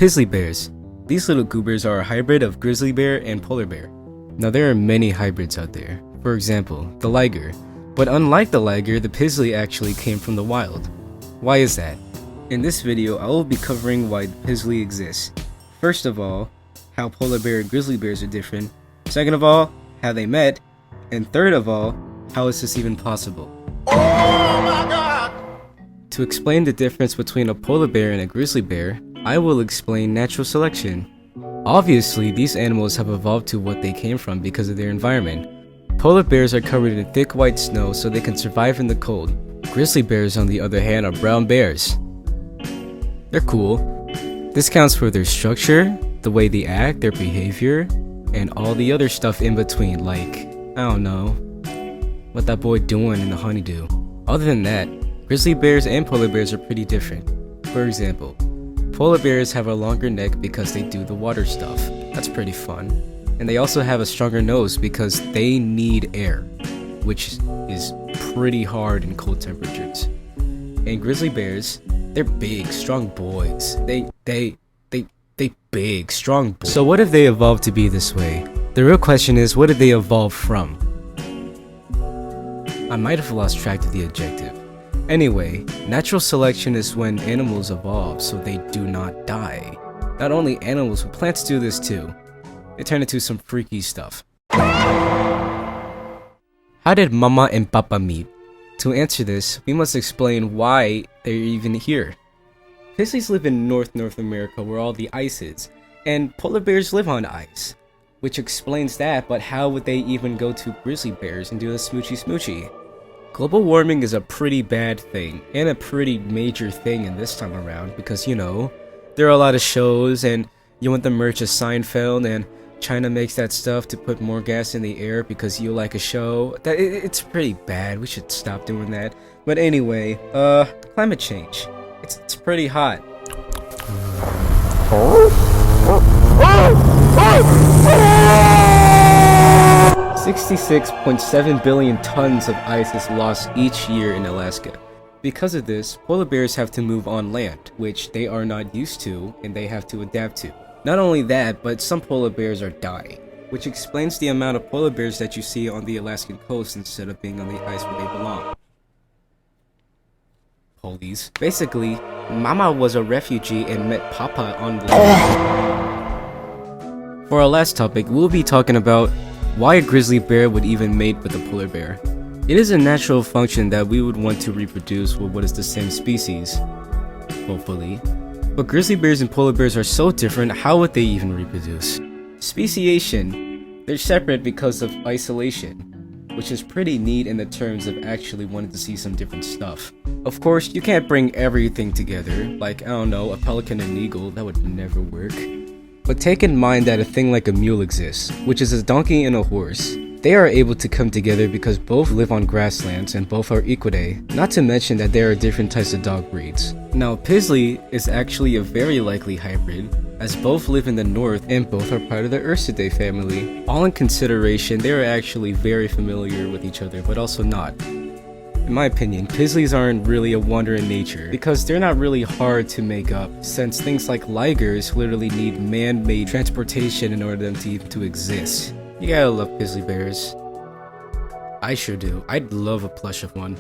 Pizzly bears. These little goobers are a hybrid of grizzly bear and polar bear. Now there are many hybrids out there. For example, the liger. But unlike the liger, the Pizzly actually came from the wild. Why is that? In this video, I will be covering why the Pizzly exists. First of all, how polar bear and grizzly bears are different. Second of all, how they met. And third of all, how is this even possible? Oh my god! To explain the difference between a polar bear and a grizzly bear, I will explain natural selection. Obviously, these animals have evolved to what they came from because of their environment. Polar bears are covered in thick white snow so they can survive in the cold. Grizzly bears, on the other hand, are brown bears. They're cool. This counts for their structure, the way they act, their behavior, and all the other stuff in between, like, I don't know, what that boy doing in the honeydew. Other than that, grizzly bears and polar bears are pretty different. For example, polar bears have a longer neck because they do the water stuff. That's pretty fun. And they also have a stronger nose because they need air, which is pretty hard in cold temperatures. And grizzly bears, they're big, strong boys. They big, strong boys. So what if they evolved to be this way? The real question is, what did they evolve from? I might have lost track of the objective. Anyway, natural selection is when animals evolve so they do not die. Not only animals, but plants do this too. They turn into some freaky stuff. How did Mama and Papa meet? To answer this, we must explain why they're even here. Pizzlies live in North America where all the ice is, and polar bears live on ice. Which explains that, but how would they even go to grizzly bears and do a smoochy? Global warming is a pretty bad thing, and a pretty major thing in this time around, because you know, there are a lot of shows, and you want the merch of Seinfeld, and China makes that stuff to put more gas in the air because you like a show. It's pretty bad, we should stop doing that. But anyway, climate change. It's pretty hot. 66.7 billion tons of ice is lost each year in Alaska. Because of this, polar bears have to move on land, which they are not used to and they have to adapt to. Not only that, but some polar bears are dying, which explains the amount of polar bears that you see on the Alaskan coast instead of being on the ice where they belong. Polies. Basically, Mama was a refugee and met Papa on the land. For our last topic, we'll be talking about why a grizzly bear would even mate with a polar bear. It is a natural function that we would want to reproduce with what is the same species, hopefully. But grizzly bears and polar bears are so different, how would they even reproduce? Speciation. They're separate because of isolation, which is pretty neat in the terms of actually wanting to see some different stuff. Of course, you can't bring everything together, like, I don't know, a pelican and an eagle, that would never work. But take in mind that a thing like a mule exists, which is a donkey and a horse. They are able to come together because both live on grasslands and both are equidae, not to mention that there are different types of dog breeds. Now, Pizzly is actually a very likely hybrid, as both live in the north and both are part of the Ursidae family. All in consideration, they are actually very familiar with each other, but also not. In my opinion, Pizzlies aren't really a wonder in nature, because they're not really hard to make up, since things like ligers literally need man-made transportation in order for them to even exist. You gotta love Pizzly bears. I sure do. I'd love a plush of one.